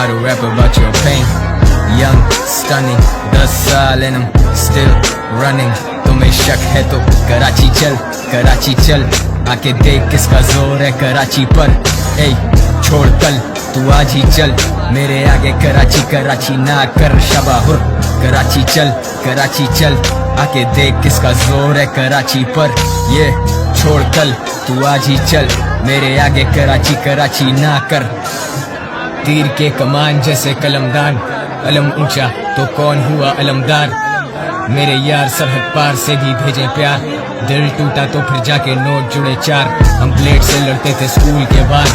how to rap about your pain. Young, stunning, 10 साल and I'm still running. तुम्हें शक है तो कराची चल आके देख किसका जोर है कराची पर. ए छोड़ कल तू आज ही चल मेरे आगे कराची ना कर शबाहुर. कराची चल आके देख किसका जोर है कराची पर. ये छोड़ कल तू आज ही चल मेरे आगे कराची ना कर. तीर के कमान जैसे कलमदान, अलम ऊंचा तो कौन हुआ अलमदार. मेरे यार सरहद पार से भी भेजे प्यार. दिल टूटा तो फिर जाके नोट जुड़े 4. हम ब्लेड से लड़ते थे स्कूल के बाद,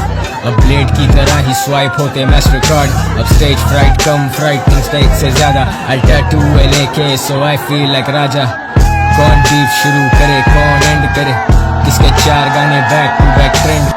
अब ब्लेड की तरह ही स्वाइप होते मास्टर कार्ड. अब स्टेज फ्राइट कम फ्राइटनिंग स्टेज से ज्यादा. I tattoo LAK so I feel like raja. कौन बीफ शुरू करे कौन एंड करे, किसके 4 गाने बैक टू बैक ट्रेंड.